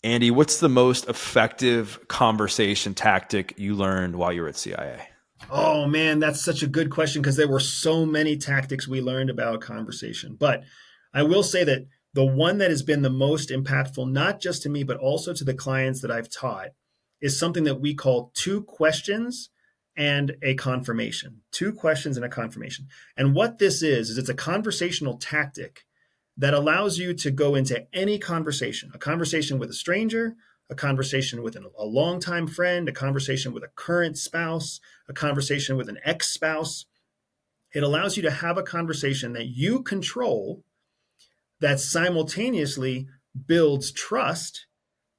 Andy, what's the most effective conversation tactic you learned while you were at CIA? Oh man, that's such a good question because there were so many tactics we learned about conversation. But I will say that the one that has been the most impactful, not just to me, but also to the clients that I've taught, is something that we call two questions and a confirmation. Two questions and a confirmation. And what this is it's a conversational tactic that allows you to go into any conversation, a conversation with a stranger, a conversation with a longtime friend, a conversation with a current spouse, a conversation with an ex spouse. It allows you to have a conversation that you control that simultaneously builds trust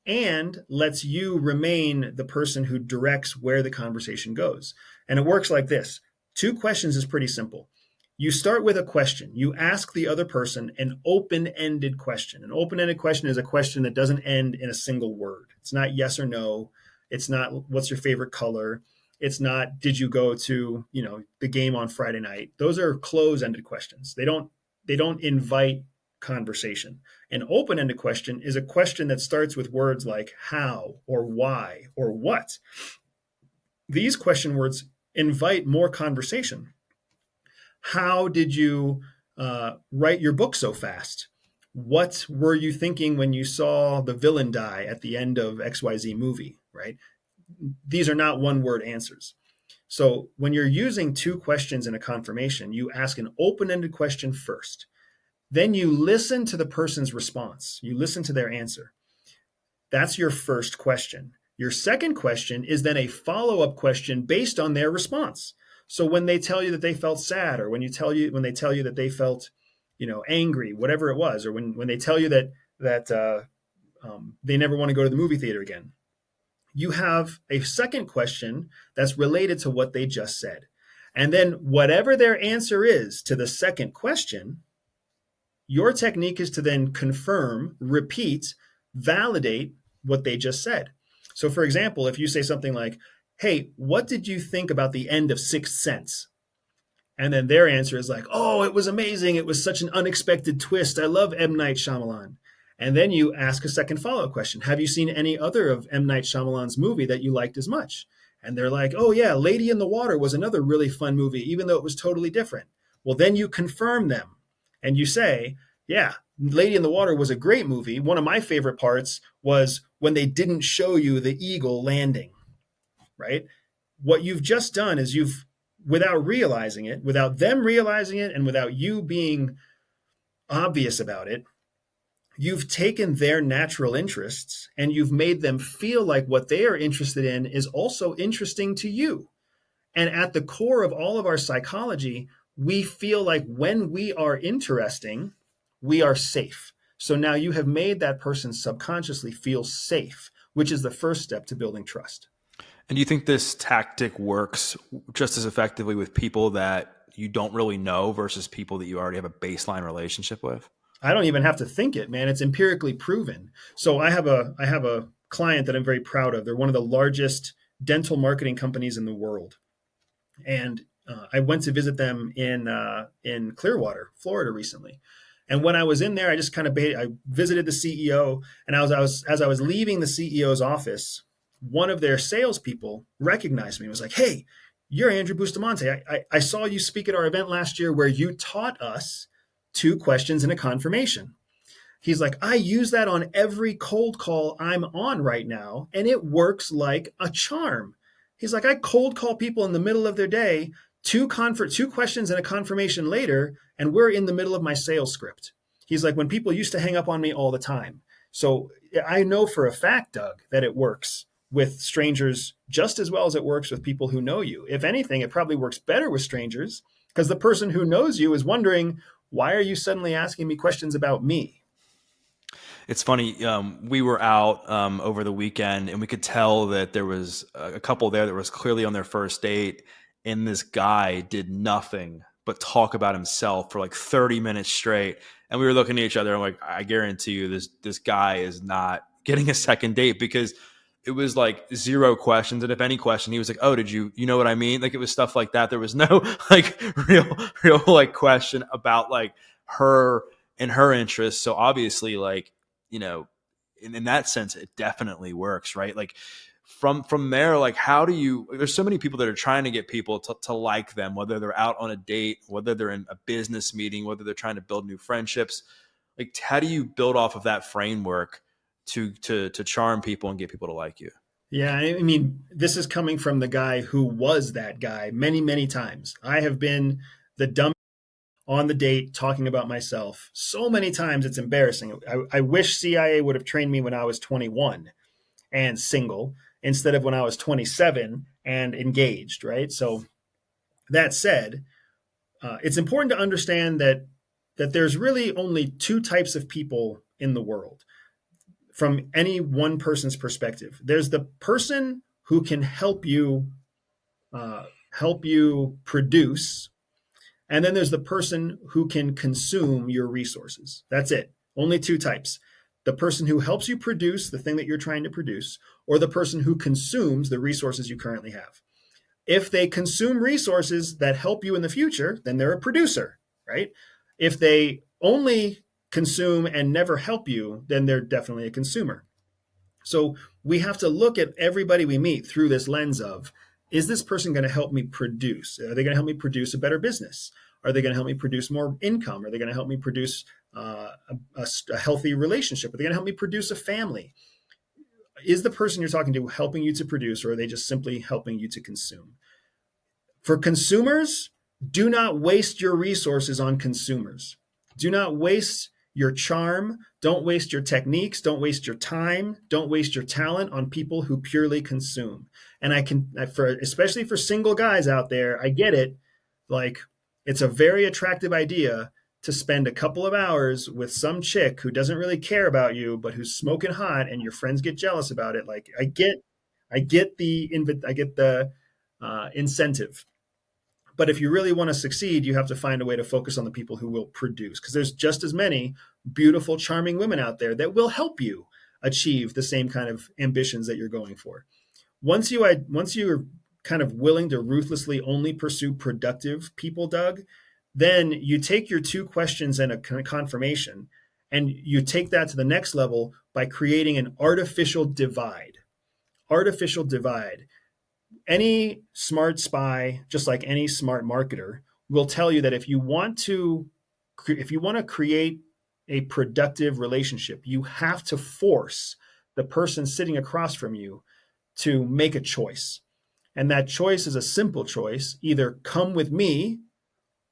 and lets you remain the person who directs where the conversation goes. And it works like this. Two questions is pretty simple. You start with a question. You ask the other person an open-ended question. An open-ended question is a question that doesn't end in a single word. It's not yes or no. It's not what's your favorite color. It's not did you go to, the game on Friday night. Those are close-ended questions. They don't invite conversation. An open-ended question is a question that starts with words like how or why or what. These question words invite more conversation. How did you write your book so fast? What were you thinking when you saw the villain die at the end of XYZ movie, right? These are not one word answers. So when you're using two questions in a confirmation, you ask an open-ended question first. Then you listen to the person's response. You listen to their answer. That's your first question. Your second question is then a follow-up question based on their response. So when they tell you that they felt sad, or when they tell you that they felt, angry, whatever it was, or when they tell you that they never want to go to the movie theater again, you have a second question that's related to what they just said. And then whatever their answer is to the second question, your technique is to then confirm, repeat, validate what they just said. So, for example, if you say something like, hey, what did you think about the end of Sixth Sense? And then their answer is like, oh, it was amazing. It was such an unexpected twist. I love M. Night Shyamalan. And then you ask a second follow-up question. Have you seen any other of M. Night Shyamalan's movie that you liked as much? And they're like, oh, yeah, Lady in the Water was another really fun movie, even though it was totally different. Well, then you confirm them and you say, yeah, Lady in the Water was a great movie. One of my favorite parts was when they didn't show you the eagle landing, right? What you've just done is without realizing it, without them realizing it, and without you being obvious about it, you've taken their natural interests and you've made them feel like what they are interested in is also interesting to you. And at the core of all of our psychology, we feel like when we are interesting, we are safe. So now you have made that person subconsciously feel safe, which is the first step to building trust. And do you think this tactic works just as effectively with people that you don't really know versus people that you already have a baseline relationship with? I don't even have to think it, man. It's empirically proven. So I have a client that I'm very proud of. They're one of the largest dental marketing companies in the world, and I went to visit them in Clearwater, Florida, recently. And when I was in there, I just kind of I visited the CEO, and as I was leaving the CEO's office, one of their salespeople recognized me and was like, "Hey, you're Andrew Bustamante. I saw you speak at our event last year where you taught us two questions and a confirmation." He's like, "I use that on every cold call I'm on right now, and it works like a charm." He's like, "I cold call people in the middle of their day, two questions and a confirmation later, and we're in the middle of my sales script." He's like, "When people used to hang up on me all the time." So I know for a fact, Doug, that it works with strangers just as well as it works with people who know you. If anything, it probably works better with strangers because the person who knows you is wondering, why are you suddenly asking me questions about me? It's funny. We were out over the weekend, and we could tell that there was a couple there that was clearly on their first date, and this guy did nothing but talk about himself for like 30 minutes straight. And we were looking at each other, and like, I guarantee you, this guy is not getting a second date because it was like zero questions, and if any question, he was like, "Oh, did you know what I mean?" Like it was stuff like that. There was no like real like question about like her and her interests. So obviously, like, you know, in that sense, it definitely works, right? Like from there, like how do you? There's so many people that are trying to get people to like them, whether they're out on a date, whether they're in a business meeting, whether they're trying to build new friendships. Like, how do you build off of that framework to charm people and get people to like you? Yeah, I mean, this is coming from the guy who was that guy many, many times. I have been the dumb on the date talking about myself so many times it's embarrassing. I wish CIA would have trained me when I was 21 and single instead of when I was 27 and engaged, right? So that said, it's important to understand that there's really only two types of people in the world from any one person's perspective. There's the person who can help you produce, and then there's the person who can consume your resources. That's it. Only two types. The person who helps you produce the thing that you're trying to produce, or the person who consumes the resources you currently have. If they consume resources that help you in the future, then they're a producer, right? If they only consume and never help you, then they're definitely a consumer. So we have to look at everybody we meet through this lens of, is this person going to help me produce? Are they going to help me produce a better business? Are they going to help me produce more income? Are they going to help me produce a healthy relationship? Are they going to help me produce a family? Is the person you're talking to helping you to produce, or are they just simply helping you to consume? For consumers, do not waste your resources on consumers. Do not waste your charm. Don't waste your techniques. Don't waste your time. Don't waste your talent on people who purely consume. And especially for single guys out there, I get it. Like, it's a very attractive idea to spend a couple of hours with some chick who doesn't really care about you, but who's smoking hot, and your friends get jealous about it. Like, I get the incentive. But if you really want to succeed, you have to find a way to focus on the people who will produce, because there's just as many beautiful, charming women out there that will help you achieve the same kind of ambitions that you're going for. Once you're kind of willing to ruthlessly only pursue productive people, Doug, then you take your two questions and a confirmation, and you take that to the next level by creating an artificial divide. Artificial divide. Any smart spy, just like any smart marketer, will tell you that if you want to create a productive relationship, you have to force the person sitting across from you to make a choice. And that choice is a simple choice: either come with me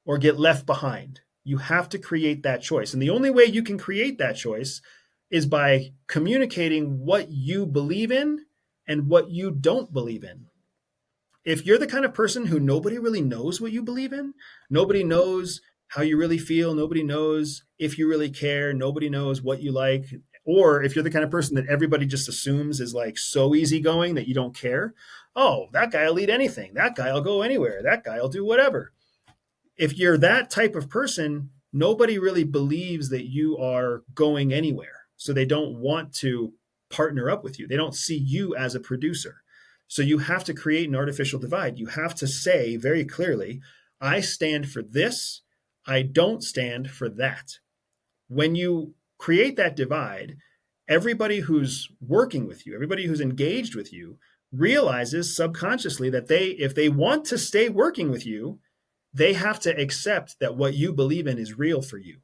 or get left behind. You have to create that choice. And the only way you can create that choice is by communicating what you believe in and what you don't believe in. If you're the kind of person who nobody really knows what you believe in, nobody knows how you really feel, nobody knows if you really care, nobody knows what you like, or if you're the kind of person that everybody just assumes is like so easygoing that you don't care, oh, that guy will eat anything, that guy will go anywhere, that guy will do whatever. If you're that type of person, nobody really believes that you are going anywhere. So they don't want to partner up with you. They don't see you as a producer. So you have to create an artificial divide. You have to say very clearly, I stand for this, I don't stand for that. When you create that divide, everybody who's working with you, everybody who's engaged with you, realizes subconsciously that if they want to stay working with you, they have to accept that what you believe in is real for you,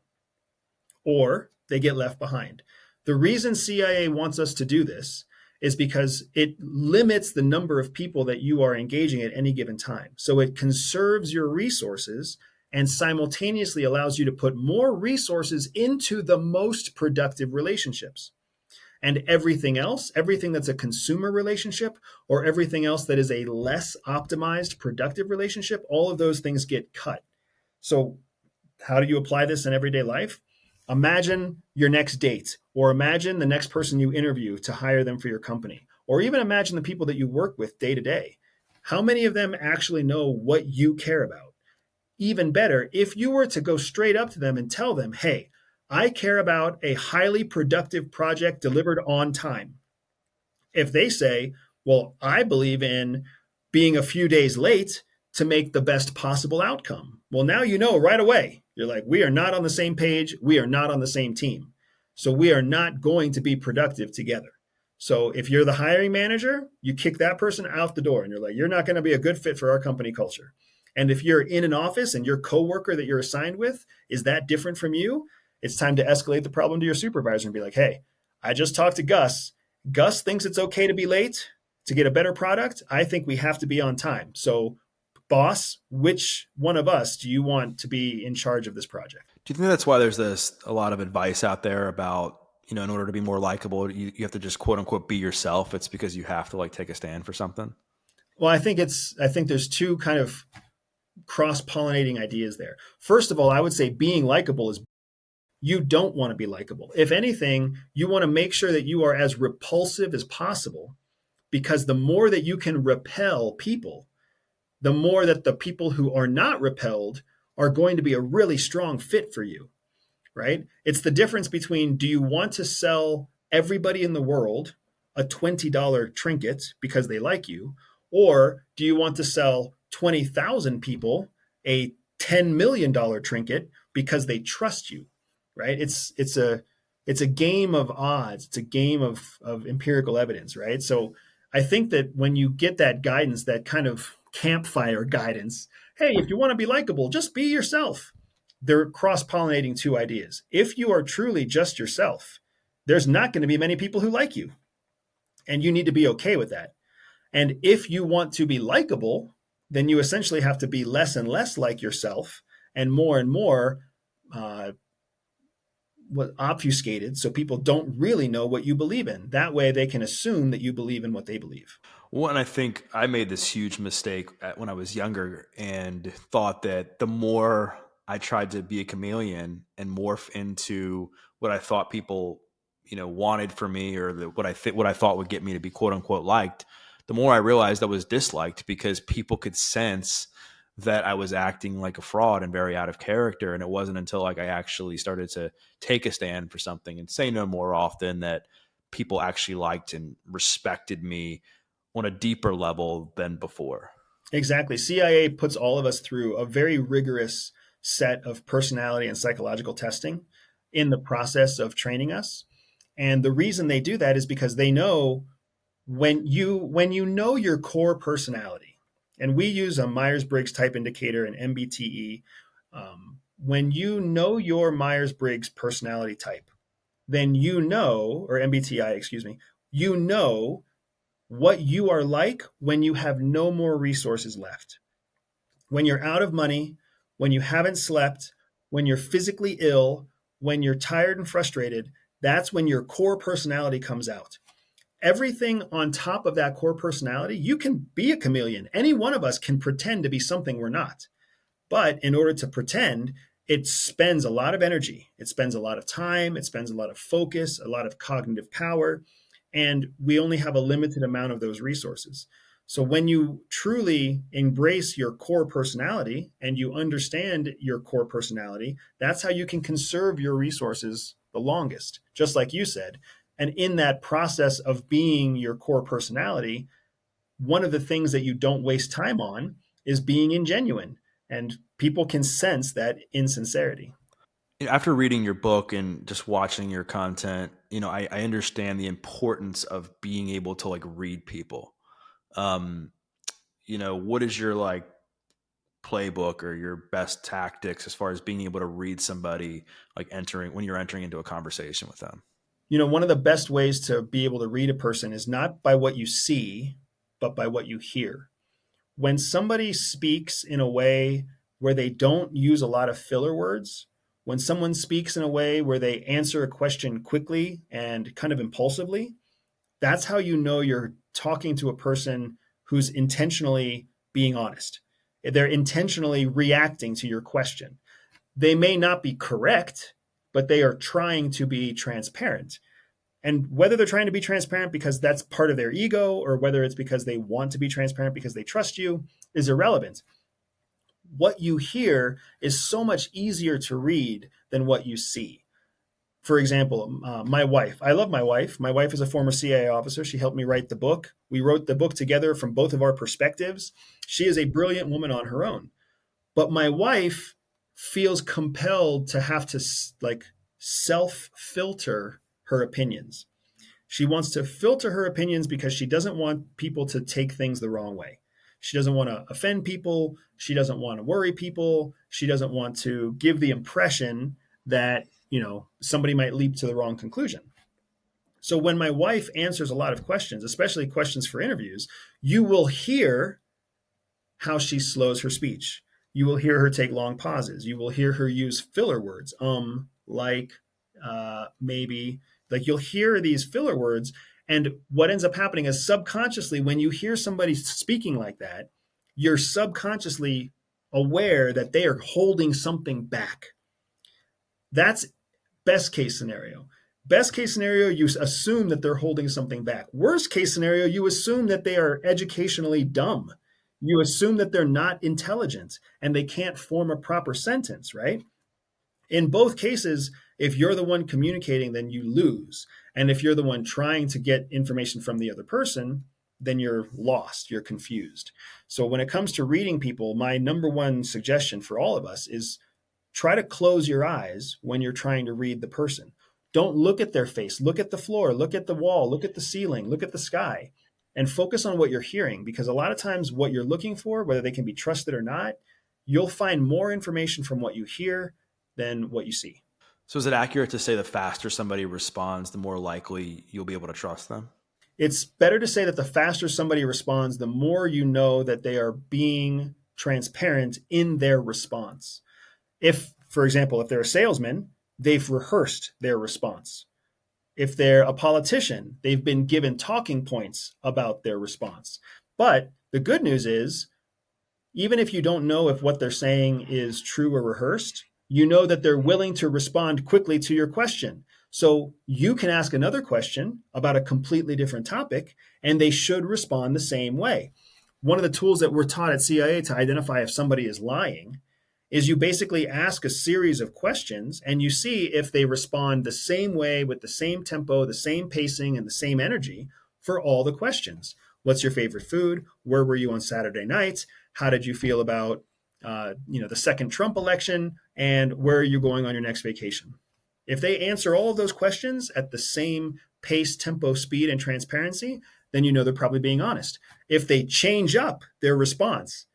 or they get left behind. The reason CIA wants us to do this is because it limits the number of people that you are engaging at any given time. So it conserves your resources and simultaneously allows you to put more resources into the most productive relationships. And everything else, everything that's a consumer relationship, or everything else that is a less optimized productive relationship, all of those things get cut. So how do you apply this in everyday life? Imagine your next date, or imagine the next person you interview to hire them for your company, or even imagine the people that you work with day to day. How many of them actually know what you care about? Even better, if you were to go straight up to them and tell them, hey, I care about a highly productive project delivered on time. If they say, well, I believe in being a few days late to make the best possible outcome. Well, now you know right away. You're like, we are not on the same page. We are not on the same team. So we are not going to be productive together. So if you're the hiring manager, you kick that person out the door and you're like, you're not going to be a good fit for our company culture. And if you're in an office and your coworker that you're assigned with is that different from you, it's time to escalate the problem to your supervisor and be like, hey, I just talked to Gus. Gus thinks it's okay to be late to get a better product. I think we have to be on time. So, boss, which one of us do you want to be in charge of this project? Do you think that's why there's a lot of advice out there about, in order to be more likable, you have to just quote unquote be yourself? It's because you have to like take a stand for something. Well, I think there's two kind of cross-pollinating ideas there. First of all, I would say being likable is you don't want to be likable. If anything, you want to make sure that you are as repulsive as possible because the more that you can repel people, the more that the people who are not repelled are going to be a really strong fit for you, right? It's the difference between do you want to sell everybody in the world a $20 trinket because they like you, or do you want to sell 20,000 people a $10 million trinket because they trust you, right? It's a game of odds. It's a game of empirical evidence, right? So I think that when you get that guidance, that kind of campfire guidance, hey, if you want to be likable, just be yourself. They're cross pollinating two ideas. If you are truly just yourself, there's not going to be many people who like you. And you need to be okay with that. And if you want to be likable, then you essentially have to be less and less like yourself and more uh, obfuscated so people don't really know what you believe in. That way they can assume that you believe in what they believe. Well, and I think I made this huge mistake when I was younger and thought that the more I tried to be a chameleon and morph into what I thought people, wanted for me, or what I thought would get me to be quote unquote liked, the more I realized I was disliked because people could sense that I was acting like a fraud and very out of character. And it wasn't until like I actually started to take a stand for something and say no more often that people actually liked and respected me on a deeper level than before. Exactly. CIA puts all of us through a very rigorous set of personality and psychological testing in the process of training us. And the reason they do that is because they know when you know your core personality, and we use a Myers-Briggs type indicator and MBTE, when you know your Myers-Briggs personality type, then you know, or MBTI, excuse me, you know what you are like when you have no more resources left. When you're out of money, when you haven't slept, when you're physically ill, when you're tired and frustrated, that's when your core personality comes out. Everything on top of that core personality, you can be a chameleon. Any one of us can pretend to be something we're not. But in order to pretend, it spends a lot of energy. It spends a lot of time. It spends a lot of focus, a lot of cognitive power. And we only have a limited amount of those resources. So when you truly embrace your core personality and you understand your core personality, that's how you can conserve your resources the longest, just like you said. And in that process of being your core personality, one of the things that you don't waste time on is being ingenuine. And people can sense that insincerity. After reading your book and just watching your content, I understand the importance of being able to like read people. Um, what is your like playbook or your best tactics as far as being able to read somebody like entering when you're entering into a conversation with them? One of the best ways to be able to read a person is not by what you see, but by what you hear. When somebody speaks in a way where they don't use a lot of filler words, when someone speaks in a way where they answer a question quickly and kind of impulsively, that's how you know you're talking to a person who's intentionally being honest. They're intentionally reacting to your question. They may not be correct, but they are trying to be transparent. And whether they're trying to be transparent because that's part of their ego or whether it's because they want to be transparent because they trust you is irrelevant. What you hear is so much easier to read than what you see. For example, my wife. I love my wife. My wife is a former CIA officer. She helped me write the book. We wrote the book together from both of our perspectives. She is a brilliant woman on her own. But my wife feels compelled to have to like self-filter her opinions. She wants to filter her opinions because she doesn't want people to take things the wrong way. She doesn't want to offend people. She doesn't want to worry people. She doesn't want to give the impression that, somebody might leap to the wrong conclusion. So when my wife answers a lot of questions, especially questions for interviews, you will hear how she slows her speech. You will hear her take long pauses. You will hear her use filler words, like, maybe. Like, you'll hear these filler words. And what ends up happening is, subconsciously, when you hear somebody speaking like that, you're subconsciously aware that they are holding something back. That's best case scenario. Best case scenario, you assume that they're holding something back. Worst case scenario, you assume that they are educationally dumb. You assume that they're not intelligent and they can't form a proper sentence, right? In both cases, if you're the one communicating, then you lose. And if you're the one trying to get information from the other person, then you're lost, you're confused. So when it comes to reading people, my number one suggestion for all of us is try to close your eyes when you're trying to read the person. Don't look at their face. Look at the floor. Look at the wall. Look at the ceiling. Look at the sky. And focus on what you're hearing, because a lot of times what you're looking for, whether they can be trusted or not, you'll find more information from what you hear than what you see. So is it accurate to say the faster somebody responds, the more likely you'll be able to trust them? It's better to say that the faster somebody responds, the more you know that they are being transparent in their response. If, for example, if they're a salesman, they've rehearsed their response. If they're a politician, they've been given talking points about their response. But the good news is, even if you don't know if what they're saying is true or rehearsed, you know that they're willing to respond quickly to your question. So you can ask another question about a completely different topic, and they should respond the same way. One of the tools that we're taught at CIA to identify if somebody is lying is you basically ask a series of questions and you see if they respond the same way, with the same tempo, the same pacing, and the same energy for all the questions. What's your favorite food? Where were you on Saturday night? How did you feel about the second Trump election? And where are you going on your next vacation? If they answer all of those questions at the same pace, tempo, speed, and transparency, then you know they're probably being honest. If they change up their response,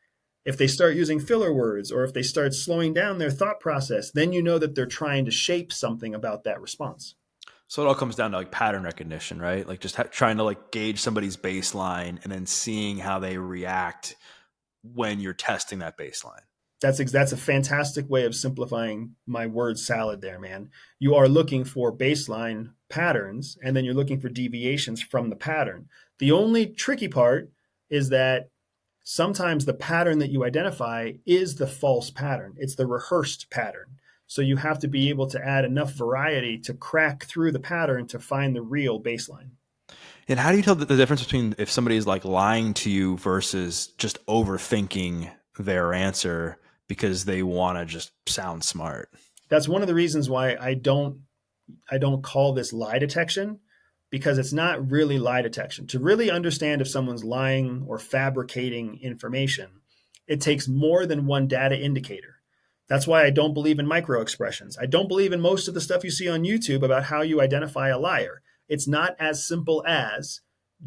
if they start using filler words, or if they start slowing down their thought process, then you know that they're trying to shape something about that response. So it all comes down to like pattern recognition, right? Like just trying to like gauge somebody's baseline and then seeing how they react when you're testing that baseline. That's a fantastic way of simplifying my word salad there, man. You are looking for baseline patterns, and then you're looking for deviations from the pattern. The only tricky part is that sometimes the pattern that you identify is the false pattern. It's the rehearsed pattern. So you have to be able to add enough variety to crack through the pattern to find the real baseline. And how do you tell the difference between if somebody is like lying to you versus just overthinking their answer because they want to just sound smart? That's one of the reasons why I don't call this lie detection, because it's not really lie detection. To really understand if someone's lying or fabricating information, it takes more than one data indicator. That's why I don't believe in micro expressions. I don't believe in most of the stuff you see on YouTube about how you identify a liar. It's not as simple as,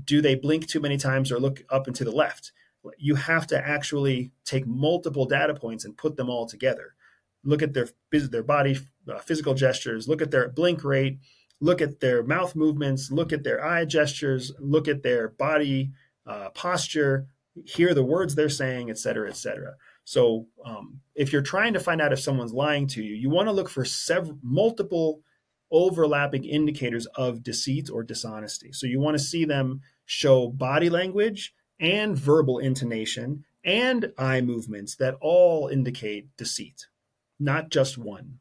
do they blink too many times or look up and to the left? You have to actually take multiple data points and put them all together. Look at their body physical gestures, look at their blink rate, look at their mouth movements, look at their eye gestures, look at their body posture, hear the words they're saying, et cetera, et cetera. So if you're trying to find out if someone's lying to you, you want to look for multiple overlapping indicators of deceit or dishonesty. So you want to see them show body language and verbal intonation and eye movements that all indicate deceit, not just one.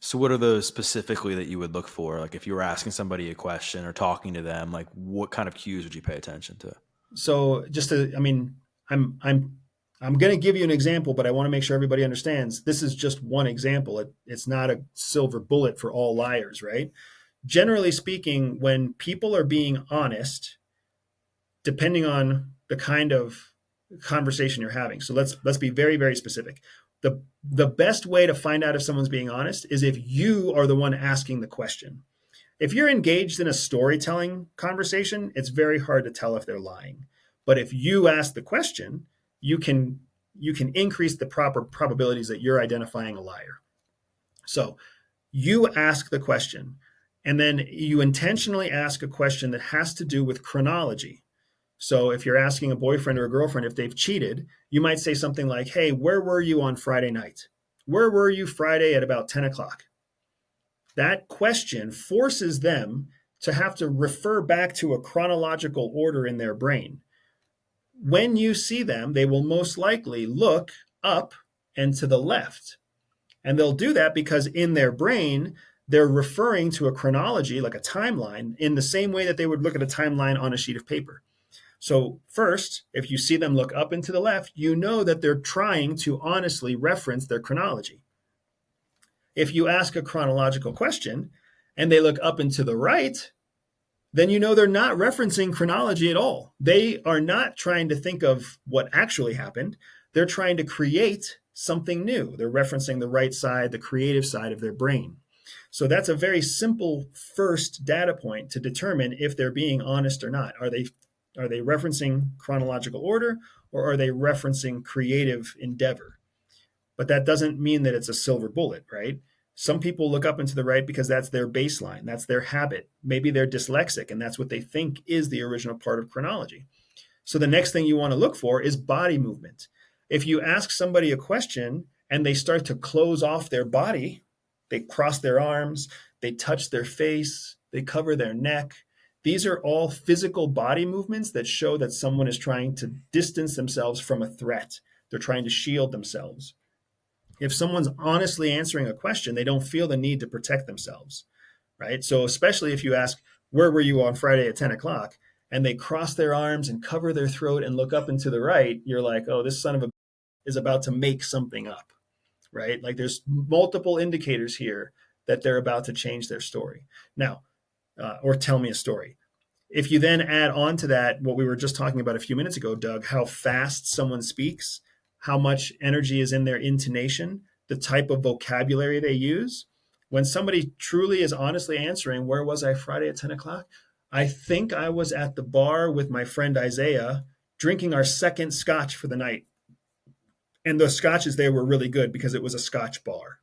So what are those specifically that you would look for? Like if you were asking somebody a question or talking to them, like what kind of cues would you pay attention to? So I'm going to give you an example, but I want to make sure everybody understands this is just one example. It's not a silver bullet for all liars, right? Generally speaking, when people are being honest, depending on the kind of conversation you're having. So let's be very, very specific. The best way to find out if someone's being honest is if you are the one asking the question. If you're engaged in a storytelling conversation, it's very hard to tell if they're lying. But if you ask the question, you can you can increase the proper probabilities that you're identifying a liar. So you ask the question, and then you intentionally ask a question that has to do with chronology. So if you're asking a boyfriend or a girlfriend if they've cheated, you might say something like, "Hey, where were you on Friday night? Where were you Friday at about 10 o'clock?" That question forces them to have to refer back to a chronological order in their brain. When you see them, they will most likely look up and to the left. And they'll do that because in their brain, they're referring to a chronology, like a timeline, in the same way that they would look at a timeline on a sheet of paper. So, first, if you see them look up and to the left, you know that they're trying to honestly reference their chronology. If you ask a chronological question and they look up and to the right, then you know they're not referencing chronology at all. They are not trying to think of what actually happened. They're trying to create something new. They're referencing the right side, the creative side of their brain. So that's a very simple first data point to determine if they're being honest or not. Are they referencing chronological order, or are they referencing creative endeavor? But that doesn't mean that it's a silver bullet, right? Some people look up and to the right because that's their baseline, that's their habit. Maybe they're dyslexic and that's what they think is the original part of chronology. So the next thing you want to look for is body movement. If you ask somebody a question and they start to close off their body, they cross their arms, they touch their face, they cover their neck. These are all physical body movements that show that someone is trying to distance themselves from a threat. They're trying to shield themselves. If someone's honestly answering a question, they don't feel the need to protect themselves, right? So especially if you ask, where were you on Friday at 10 o'clock? And they cross their arms and cover their throat and look up and to the right, you're like, oh, this son of a is about to make something up, right? Like there's multiple indicators here that they're about to change their story. Now, or tell me a story. If you then add on to that what we were just talking about a few minutes ago, Doug, how fast someone speaks, how much energy is in their intonation, the type of vocabulary they use. When somebody truly is honestly answering, where was I Friday at 10 o'clock? I think I was at the bar with my friend Isaiah drinking our second scotch for the night. And the scotches there were really good because it was a scotch bar.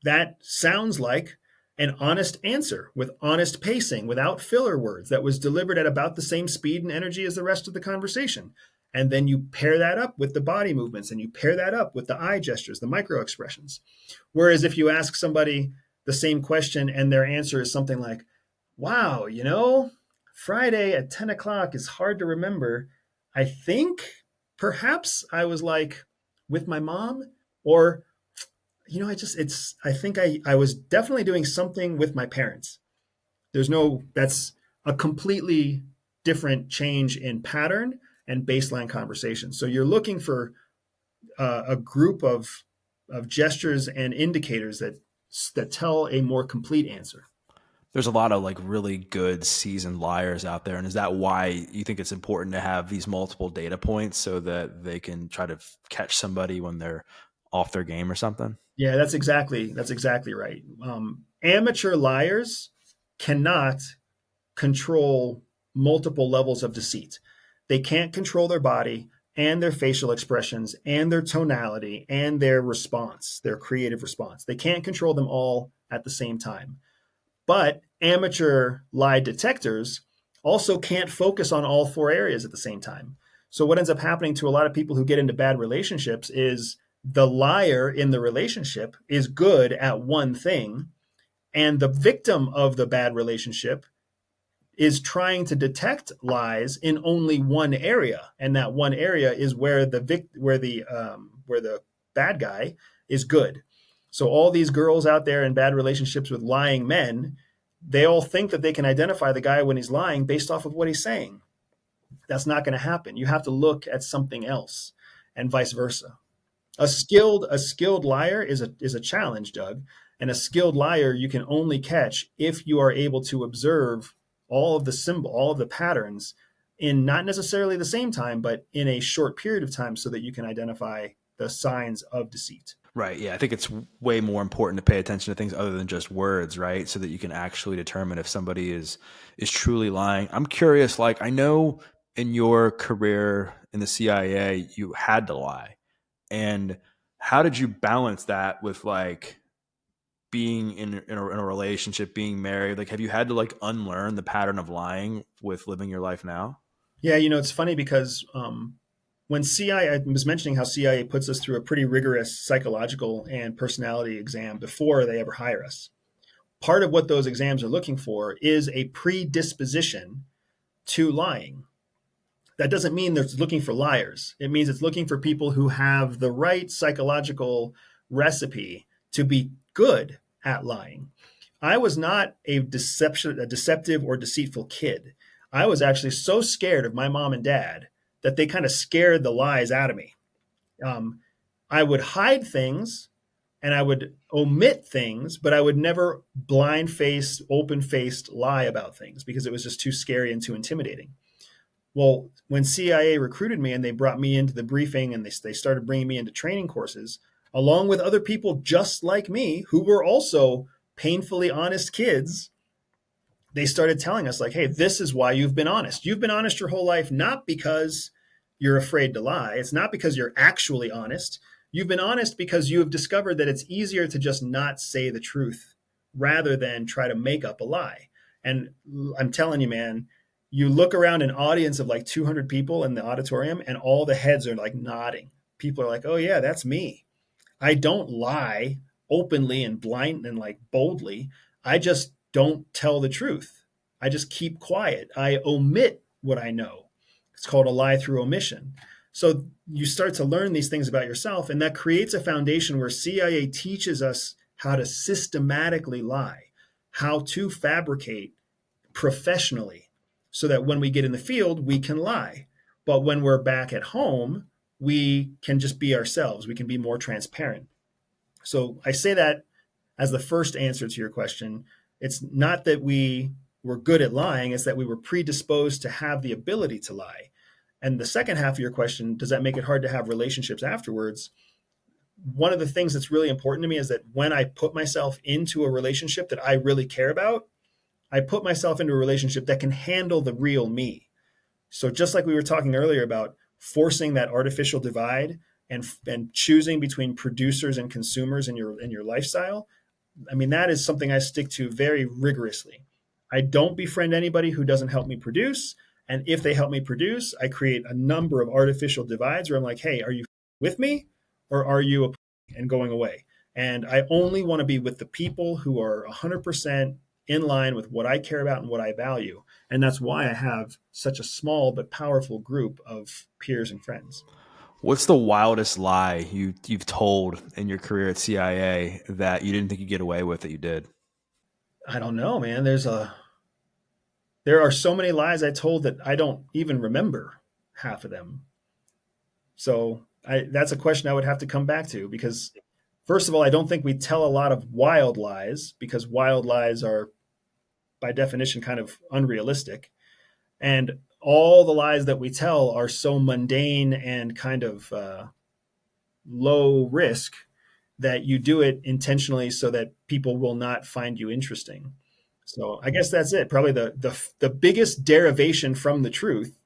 That sounds like an honest answer with honest pacing, without filler words, that was delivered at about the same speed and energy as the rest of the conversation. And then you pair that up with the body movements and you pair that up with the eye gestures, the micro expressions. Whereas if you ask somebody the same question and their answer is something like, wow, Friday at 10 o'clock is hard to remember. I think perhaps I was like with my mom, or I think I was definitely doing something with my parents. That's a completely different change in pattern and baseline conversation. So you're looking for a group of gestures and indicators that tell a more complete answer. There's a lot of like really good seasoned liars out there. And is that why you think it's important to have these multiple data points so that they can try to catch somebody when they're off their game or something? Yeah, that's exactly right. Amateur liars cannot control multiple levels of deceit. They can't control their body and their facial expressions and their tonality and their response, their creative response. They can't control them all at the same time. But amateur lie detectors also can't focus on all four areas at the same time. So what ends up happening to a lot of people who get into bad relationships is the liar in the relationship is good at one thing, and the victim of the bad relationship is trying to detect lies in only one area, and that one area is where the bad guy is good. So all these girls out there in bad relationships with lying men, they all think that they can identify the guy when he's lying based off of what he's saying. That's not going to happen. You have to look at something else, and vice versa. A skilled liar is a challenge, Doug. And a skilled liar you can only catch if you are able to observe all of the patterns in not necessarily the same time, but in a short period of time so that you can identify the signs of deceit. Right. Yeah. I think it's way more important to pay attention to things other than just words, right? So that you can actually determine if somebody is truly lying. I'm curious, like I know in your career in the CIA, you had to lie. And how did you balance that with like being in a relationship, being married? Like have you had to like unlearn the pattern of lying with living your life now? Yeah, it's funny because when CIA, I was mentioning how CIA puts us through a pretty rigorous psychological and personality exam before they ever hire us. Part of what those exams are looking for is a predisposition to lying. That doesn't mean they're looking for liars. It means it's looking for people who have the right psychological recipe to be good at lying. I was not a deceptive or deceitful kid. I was actually so scared of my mom and dad that they kind of scared the lies out of me. Um, I would hide things and I would omit things, but I would never blind faced, open faced lie about things because it was just too scary and too intimidating. Well, when CIA recruited me and they brought me into the briefing and they started bringing me into training courses, along with other people just like me who were also painfully honest kids, they started telling us, like, hey, this is why you've been honest. You've been honest your whole life, not because you're afraid to lie. It's not because you're actually honest. You've been honest because you have discovered that it's easier to just not say the truth rather than try to make up a lie. And I'm telling you, man, you look around an audience of like 200 people in the auditorium and all the heads are like nodding. People are like, oh, yeah, that's me. I don't lie openly and blind and like boldly. I just don't tell the truth. I just keep quiet. I omit what I know. It's called a lie through omission. So you start to learn these things about yourself, and that creates a foundation where CIA teaches us how to systematically lie, how to fabricate professionally, so that when we get in the field, we can lie. But when we're back at home, we can just be ourselves. We can be more transparent. So I say that as the first answer to your question. It's not that we were good at lying, it's that we were predisposed to have the ability to lie. And the second half of your question, does that make it hard to have relationships afterwards? One of the things that's really important to me is that when I put myself into a relationship that I really care about, I put myself into a relationship that can handle the real me. So just like we were talking earlier about forcing that artificial divide and choosing between producers and consumers in your lifestyle, I mean, that is something I stick to very rigorously. I don't befriend anybody who doesn't help me produce. And if they help me produce, I create a number of artificial divides where I'm like, hey, are you with me or are you and going away? And I only want to be with the people who are 100% in line with what I care about and what I value. And that's why I have such a small but powerful group of peers and friends. What's the wildest lie you've told in your career at CIA that you didn't think you'd get away with that you did? I don't know, man. There are so many lies I told that I don't even remember half of them. So that's a question I would have to come back to because, first of all, I don't think we tell a lot of wild lies because wild lies are, by definition, kind of unrealistic. And all the lies that we tell are so mundane and kind of low risk that you do it intentionally so that people will not find you interesting. So I guess that's it. Probably the biggest derivation from the truth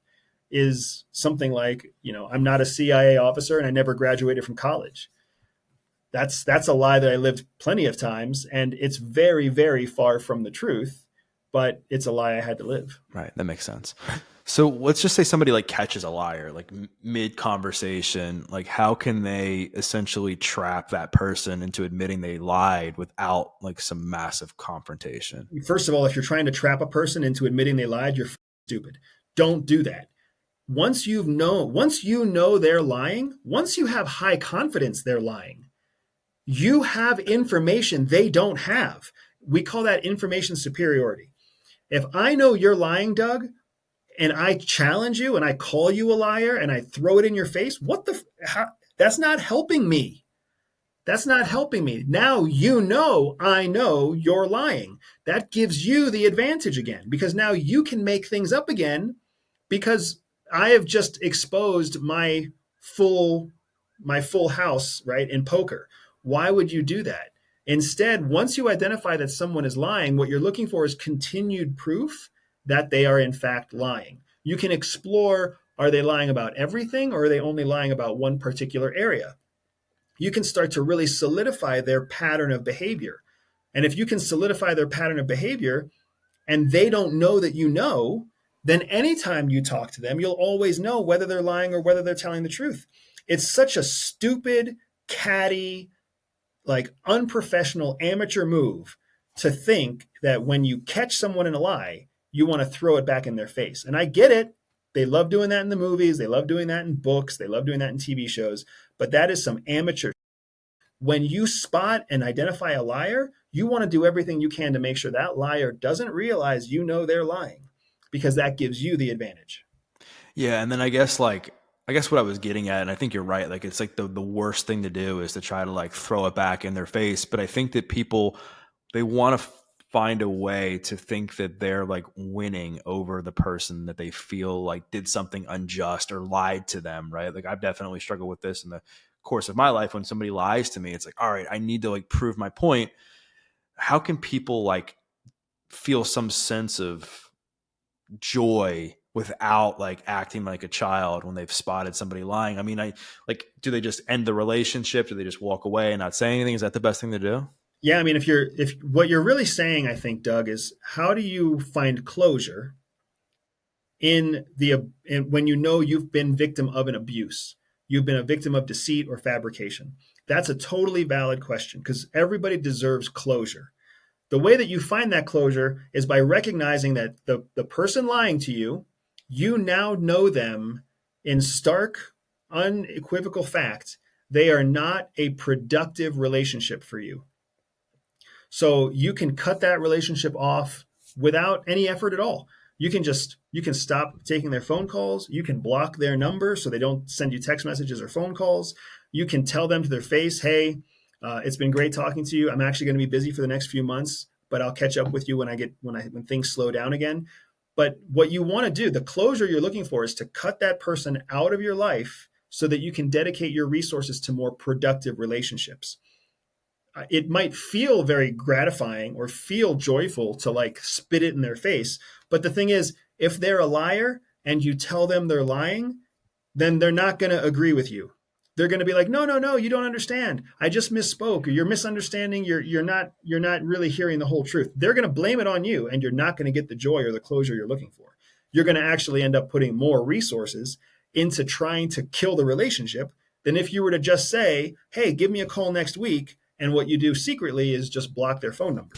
is something like, I'm not a CIA officer and I never graduated from college. That's a lie that I lived plenty of times, and it's very, very far from the truth, but it's a lie I had to live. Right. That makes sense. So let's just say somebody like catches a liar, like mid conversation. Like, how can they essentially trap that person into admitting they lied without like some massive confrontation? First of all, if you're trying to trap a person into admitting they lied, you're stupid. Don't do that. Once you know they're lying, once you have high confidence they're lying, you have information they don't have. We call that information superiority. If I know you're lying, Doug, and I challenge you and I call you a liar and I throw it in your face, that's not helping me. That's not helping me. Now I know you're lying. That gives you the advantage again because now you can make things up again because I have just exposed my full my full house, right, in poker. Why would you do that? Instead, once you identify that someone is lying, what you're looking for is continued proof that they are in fact lying. You can explore, are they lying about everything, or are they only lying about one particular area? You can start to really solidify their pattern of behavior. And if you can solidify their pattern of behavior and they don't know that you know, then anytime you talk to them, you'll always know whether they're lying or whether they're telling the truth. It's such a stupid, catty, like unprofessional amateur move to think that when you catch someone in a lie, you want to throw it back in their face. And I get it. They love doing that in the movies. They love doing that in books. They love doing that in TV shows. But that is some amateur. When you spot and identify a liar, you want to do everything you can to make sure that liar doesn't realize you know they're lying, because that gives you the advantage. Yeah, and then I guess what I was getting at, and I think you're right, like it's like the worst thing to do is to try to like throw it back in their face. But I think that people, they want to find a way to think that they're like winning over the person that they feel like did something unjust or lied to them, right? Like I've definitely struggled with this in the course of my life. When somebody lies to me, it's like, all right, I need to like prove my point. How can people like feel some sense of joy without like acting like a child when they've spotted somebody lying? I mean, I like, do they just end the relationship? Do they just walk away and not say anything? Is that the best thing to do? Yeah, I mean, if what you're really saying, I think, Doug, is how do you find closure when you know you've been victim of an abuse, you've been a victim of deceit or fabrication? That's a totally valid question because everybody deserves closure. The way that you find that closure is by recognizing that the person lying to you, you now know them in stark, unequivocal fact. They are not a productive relationship for you. So you can cut that relationship off without any effort at all. You can stop taking their phone calls. You can block their number so they don't send you text messages or phone calls. You can tell them to their face, "Hey, it's been great talking to you. I'm actually going to be busy for the next few months, but I'll catch up with you when things slow down again." But what you want to do, the closure you're looking for, is to cut that person out of your life so that you can dedicate your resources to more productive relationships. It might feel very gratifying or feel joyful to like spit it in their face. But the thing is, if they're a liar and you tell them they're lying, then they're not going to agree with you. They're going to be like, no, no, no, you don't understand. I just misspoke, or you're misunderstanding. You're not really hearing the whole truth. They're going to blame it on you, and you're not going to get the joy or the closure you're looking for. You're going to actually end up putting more resources into trying to kill the relationship than if you were to just say, hey, give me a call next week. And what you do secretly is just block their phone number.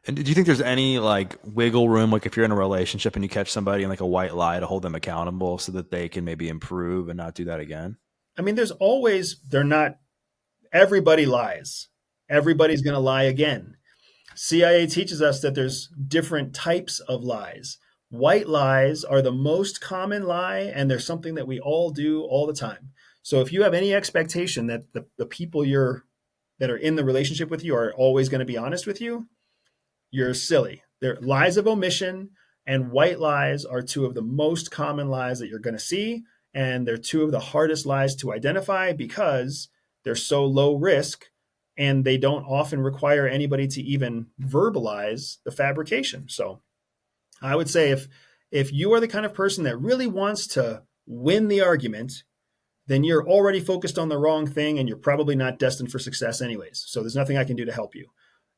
And do you think there's any like wiggle room, like if you're in a relationship and you catch somebody in like a white lie, to hold them accountable so that they can maybe improve and not do that again? I mean, they're not, everybody lies. Everybody's going to lie again. CIA teaches us that there's different types of lies. White lies are the most common lie, and they're something that we all do all the time. So if you have any expectation that the people that are in the relationship with you are always going to be honest with you, you're silly. They're lies of omission and white lies are two of the most common lies that you're going to see. And they're two of the hardest lies to identify because they're so low risk and they don't often require anybody to even verbalize the fabrication. So I would say if you are the kind of person that really wants to win the argument, then you're already focused on the wrong thing and you're probably not destined for success anyways. So there's nothing I can do to help you.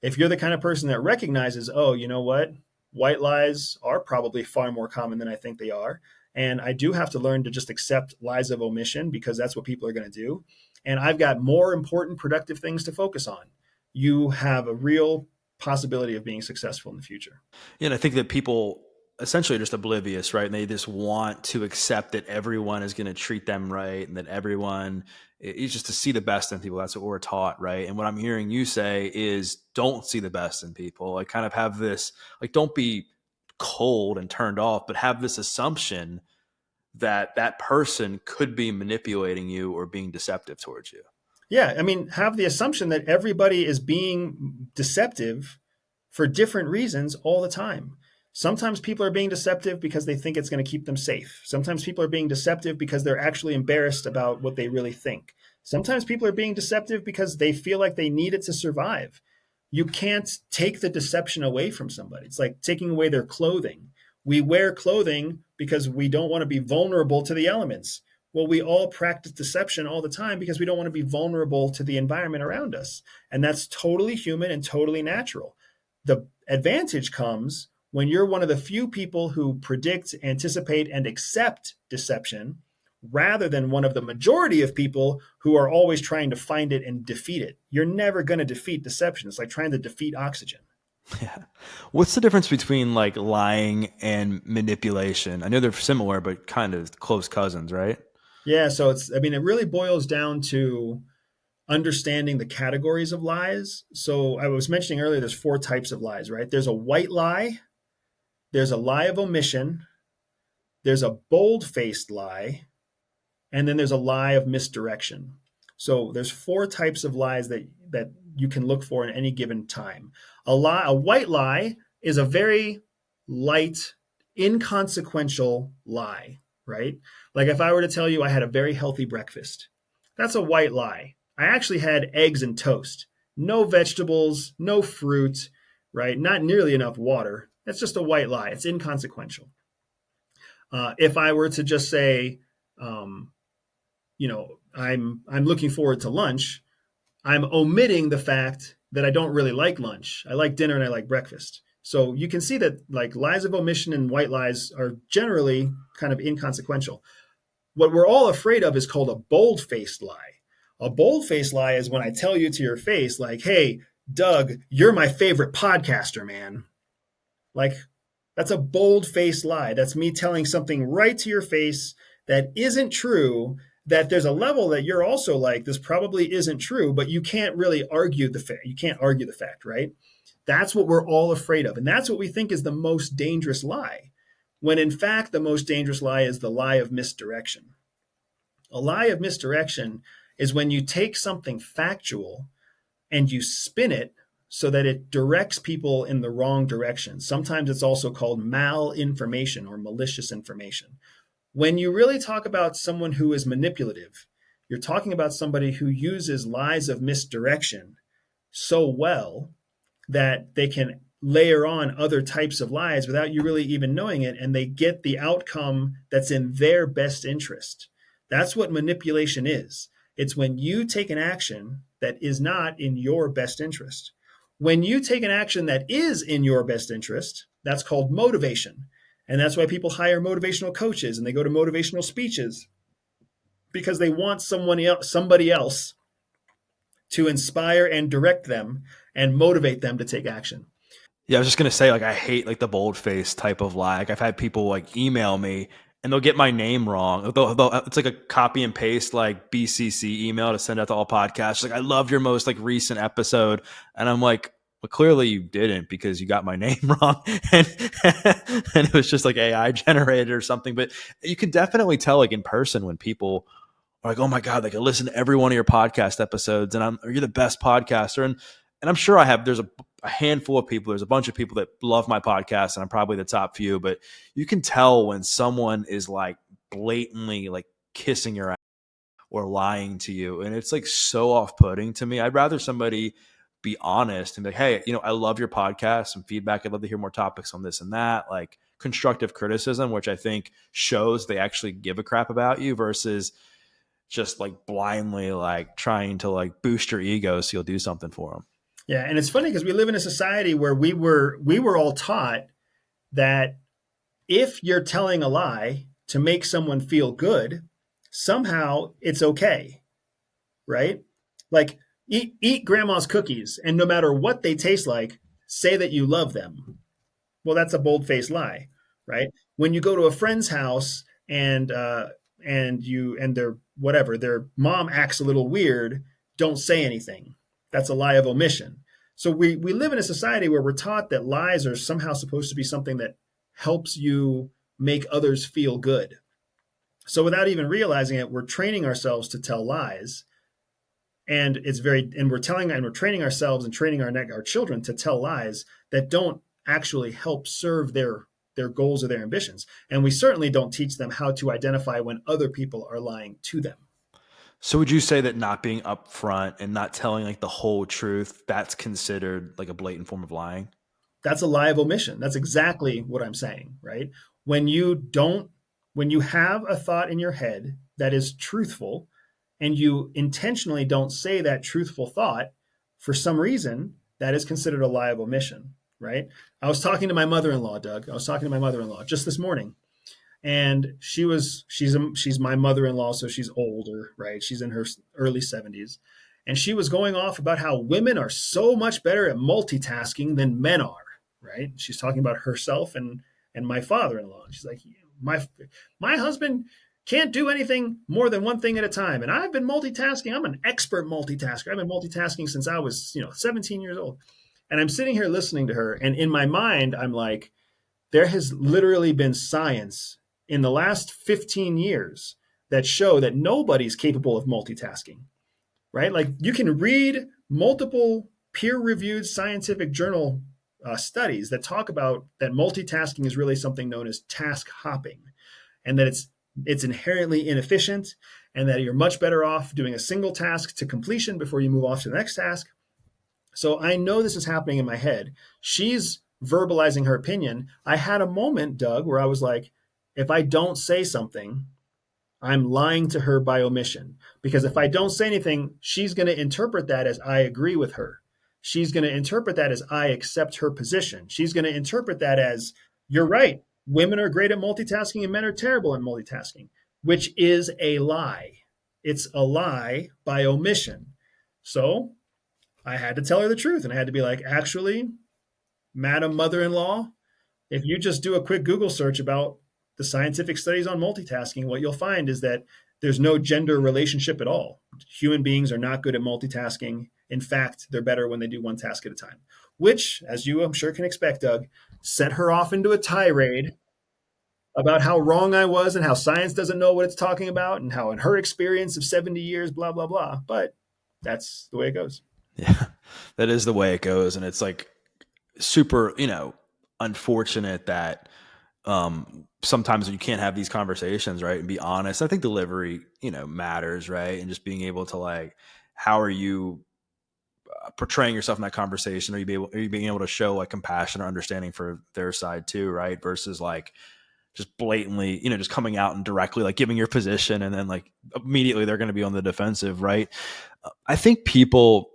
If you're the kind of person that recognizes, oh, you know what? White lies are probably far more common than I think they are. And I do have to learn to just accept lies of omission because that's what people are going to do. And I've got more important, productive things to focus on. You have a real possibility of being successful in the future. Yeah, and I think that people essentially are just oblivious, right? And they just want to accept that everyone is going to treat them right and that everyone is just to see the best in people. That's what we're taught, right? And what I'm hearing you say is don't see the best in people. Like kind of have this, like don't be cold and turned off, but have this assumption that that person could be manipulating you or being deceptive towards you. Yeah, I mean, have the assumption that everybody is being deceptive for different reasons all the time. Sometimes people are being deceptive because they think it's going to keep them safe. Sometimes people are being deceptive because they're actually embarrassed about what they really think. Sometimes people are being deceptive because they feel like they need it to survive. You can't take the deception away from somebody. It's like taking away their clothing. We wear clothing because we don't want to be vulnerable to the elements. Well, we all practice deception all the time because we don't want to be vulnerable to the environment around us. And that's totally human and totally natural. The advantage comes when you're one of the few people who predict, anticipate, and accept deception rather than one of the majority of people who are always trying to find it and defeat it. You're never going to defeat deception. It's like trying to defeat oxygen. Yeah. What's the difference between like lying and manipulation? I know they're similar, but kind of close cousins, right? Yeah, so it really boils down to understanding the categories of lies. So I was mentioning earlier, there's four types of lies, right? There's a white lie, there's a lie of omission, there's a bold-faced lie, and then there's a lie of misdirection. So there's four types of lies that you can look for in any given time. A white lie is a very light, inconsequential lie, right? Like if I were to tell you I had a very healthy breakfast, that's a white lie. I actually had eggs and toast, no vegetables, no fruit, right? Not nearly enough water. That's just a white lie. It's inconsequential. If I were to just say, um, I'm looking forward to lunch, I'm omitting the fact that I don't really like lunch. I like dinner and I like breakfast. So you can see that like lies of omission and white lies are generally kind of inconsequential. What we're all afraid of is called a bold-faced lie. A bold-faced lie is when I tell you to your face, like, hey, Doug, you're my favorite podcaster, man. Like, that's a bold-faced lie. That's me telling something right to your face that isn't true, that there's a level that you're also like, this probably isn't true, but you can't really argue the fact. You can't argue the fact, right? That's what we're all afraid of. And that's what we think is the most dangerous lie, when in fact, the most dangerous lie is the lie of misdirection. A lie of misdirection is when you take something factual and you spin it so that it directs people in the wrong direction. Sometimes it's also called malinformation or malicious information. When you really talk about someone who is manipulative, you're talking about somebody who uses lies of misdirection so well that they can layer on other types of lies without you really even knowing it, and they get the outcome that's in their best interest. That's what manipulation is. It's when you take an action that is not in your best interest. When you take an action that is in your best interest, that's called motivation. And that's why people hire motivational coaches and they go to motivational speeches, because they want somebody else to inspire and direct them and motivate them to take action. Yeah, I was just gonna say, like, I hate like the boldface type of lie. Like, I've had people like email me and they'll get my name wrong. It's like a copy and paste like BCC email to send out to all podcasts. Like, I loved your most like recent episode, and I'm like, well, clearly you didn't because you got my name wrong, and and it was just like AI generated or something. But you can definitely tell like in person when people are like, oh my god, like I listen to every one of your podcast episodes, and you're the best podcaster, and I'm sure there's a handful of people, there's a bunch of people that love my podcast, and I'm probably the top few, but you can tell when someone is like blatantly like kissing your ass or lying to you. And it's like so off putting to me. I'd rather somebody be honest and be like, hey, I love your podcast, some feedback. I'd love to hear more topics on this and that, like constructive criticism, which I think shows they actually give a crap about you versus just like blindly like trying to like boost your ego so you'll do something for them. Yeah, and it's funny because we live in a society where we were all taught that if you're telling a lie to make someone feel good, somehow it's okay, right? Like eat grandma's cookies, and no matter what they taste like, say that you love them. Well, that's a bold-faced lie, right? When you go to a friend's house and their mom acts a little weird, don't say anything. That's a lie of omission. So we live in a society where we're taught that lies are somehow supposed to be something that helps you make others feel good. So without even realizing it, we're training ourselves to tell lies, and we're training ourselves and training our children to tell lies that don't actually help serve their goals or their ambitions. And we certainly don't teach them how to identify when other people are lying to them. So would you say that not being upfront and not telling like the whole truth, that's considered like a blatant form of lying? That's a lie of omission. That's exactly what I'm saying, right? When you don't, when you have a thought in your head that is truthful and you intentionally don't say that truthful thought for some reason, that is considered a lie of omission, right? I was talking to my mother-in-law, Doug. I was talking to my mother-in-law just this morning, and she's my mother-in-law, so she's older, right? She's in her early 70s, and she was going off about how women are so much better at multitasking than men are, right? She's talking about herself and my father-in-law. She's like, my husband can't do anything more than one thing at a time, and I've been multitasking. I'm an expert multitasker. I've been multitasking since I was 17 years old. And I'm sitting here listening to her, and in my mind I'm like, there has literally been science in the last 15 years that show that nobody's capable of multitasking, right? Like, you can read multiple peer-reviewed scientific journal studies that talk about that multitasking is really something known as task hopping, and that it's inherently inefficient, and that you're much better off doing a single task to completion before you move off to the next task. So I know this is happening in my head. She's verbalizing her opinion. I had a moment, Doug, where I was like, if I don't say something, I'm lying to her by omission. Because if I don't say anything, she's going to interpret that as I agree with her. She's going to interpret that as I accept her position. She's going to interpret that as, you're right. Women are great at multitasking and men are terrible at multitasking, which is a lie. It's a lie by omission. So I had to tell her the truth, and I had to be like, actually, Madam Mother in law, if you just do a quick Google search about the scientific studies on multitasking, what you'll find is that there's no gender relationship at all. Human beings are not good at multitasking. In fact, they're better when they do one task at a time, which, as you I'm sure can expect, Doug, set her off into a tirade about how wrong I was and how science doesn't know what it's talking about and how, in her experience of 70 years, blah, blah, blah. But that's the way it goes. Yeah, that is the way it goes. And it's like super, unfortunate that sometimes you can't have these conversations, right? And be honest. I think delivery, matters, right? And just being able to like, how are you portraying yourself in that conversation? Are you being able to show like compassion or understanding for their side too, right? Versus like just blatantly, just coming out and directly like giving your position and then like immediately they're going to be on the defensive, right? I think people,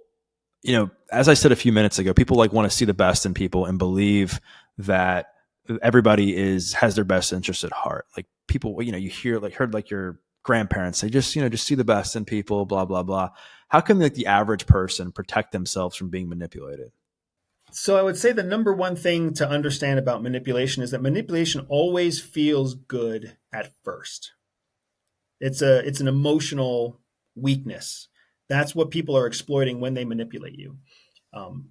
as I said a few minutes ago, people like want to see the best in people and believe that everybody has their best interest at heart. Like people, you heard like your grandparents say, just see the best in people, blah, blah, blah. How can like the average person protect themselves from being manipulated? So I would say the number one thing to understand about manipulation is that manipulation always feels good at first. It's an emotional weakness. That's what people are exploiting when they manipulate you. Um,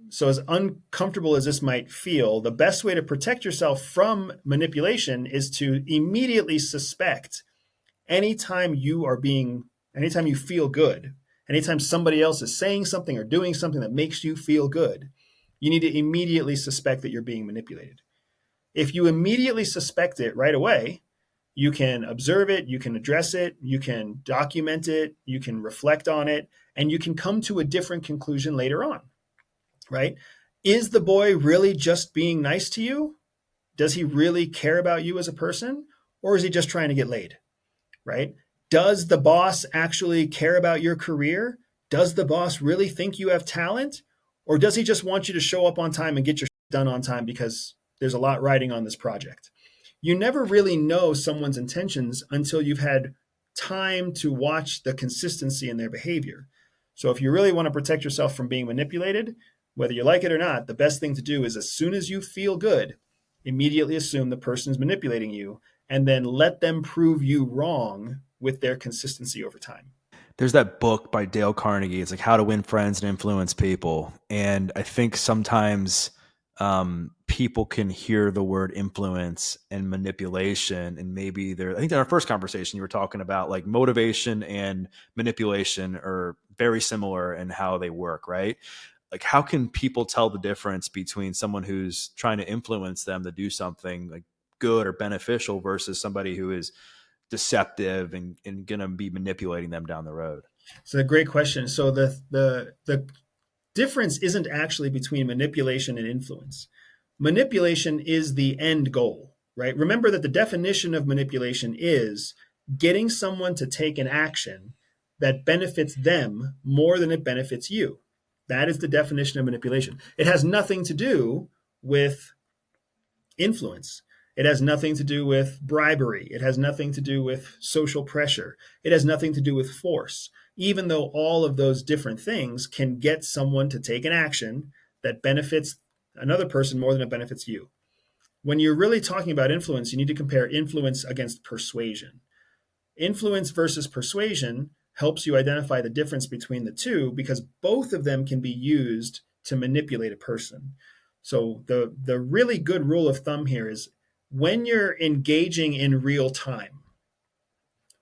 so as uncomfortable as this might feel, the best way to protect yourself from manipulation is to immediately suspect anytime anytime you feel good, anytime somebody else is saying something or doing something that makes you feel good, you need to immediately suspect that you're being manipulated. If you immediately suspect it right away, you can observe it, you can address it, you can document it, you can reflect on it, and you can come to a different conclusion later on, right? Is the boy really just being nice to you? Does he really care about you as a person? Or is he just trying to get laid, right? Does the boss actually care about your career? Does the boss really think you have talent? Or does he just want you to show up on time and get your done on time because there's a lot riding on this project? You never really know someone's intentions until you've had time to watch the consistency in their behavior. So if you really want to protect yourself from being manipulated, whether you like it or not, the best thing to do is, as soon as you feel good, immediately assume the person is manipulating you and then let them prove you wrong with their consistency over time. There's that book by Dale Carnegie. It's like How to Win Friends and Influence People. And I think sometimes people can hear the word influence and manipulation, and maybe I think in our first conversation you were talking about like motivation and manipulation are very similar in how they work, right? Like how can people tell the difference between someone who's trying to influence them to do something like good or beneficial versus somebody who is deceptive and going to be manipulating them down the road? It's a great question. So the difference isn't actually between manipulation and influence. Manipulation is the end goal, right? Remember that the definition of manipulation is getting someone to take an action that benefits them more than it benefits you. That is the definition of manipulation. It has nothing to do with influence. It has nothing to do with bribery. It has nothing to do with social pressure. It has nothing to do with force, even though all of those different things can get someone to take an action that benefits another person more than it benefits you. When you're really talking about influence, you need to compare influence against persuasion. Influence versus persuasion helps you identify the difference between the two because both of them can be used to manipulate a person. So the really good rule of thumb here is when you're engaging in real time,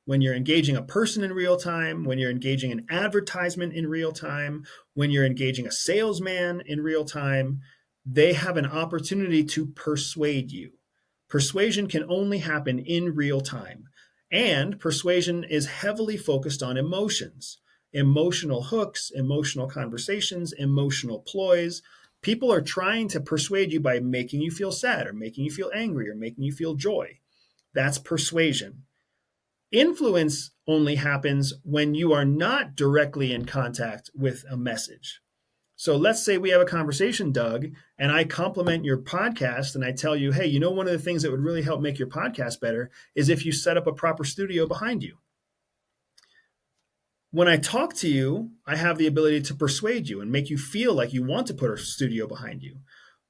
when you're engaging a person in real time, when you're engaging an advertisement in real time, when you're engaging a salesman in real time, they have an opportunity to persuade you. Persuasion can only happen in real time. And persuasion is heavily focused on emotions, emotional hooks, emotional conversations, emotional ploys. People are trying to persuade you by making you feel sad or making you feel angry or making you feel joy. That's persuasion. Influence only happens when you are not directly in contact with a message. So let's say we have a conversation, Doug, and I compliment your podcast and I tell you, hey, you know, one of the things that would really help make your podcast better is if you set up a proper studio behind you. When I talk to you, I have the ability to persuade you and make you feel like you want to put a studio behind you.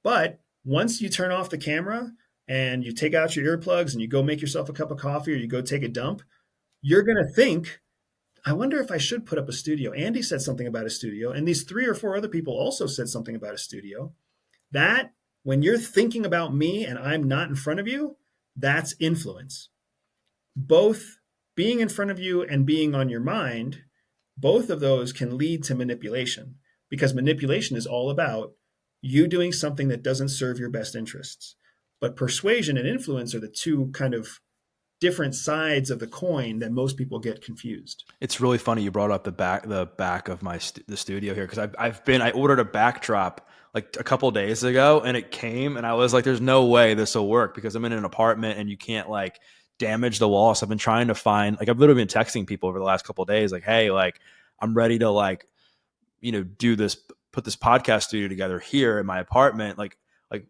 But once you turn off the camera and you take out your earplugs and you go make yourself a cup of coffee or you go take a dump, you're going to think, I wonder if I should put up a studio. Andy said something about a studio, and these 3 or 4 other people also said something about a studio. That, when you're thinking about me and I'm not in front of you, that's influence. Both being in front of you and being on your mind, both of those can lead to manipulation because manipulation is all about you doing something that doesn't serve your best interests. But persuasion and influence are the two kind of different sides of the coin that most people get confused. It's really funny you brought up the back of the studio here because I ordered a backdrop like a couple days ago and it came and I was like, there's no way this will work because I'm in an apartment and you can't like damage the wall. So I've been trying to find, like, I've literally been texting people over the last couple of days like, hey, like I'm ready to like, do this, put this podcast studio together here in my apartment, like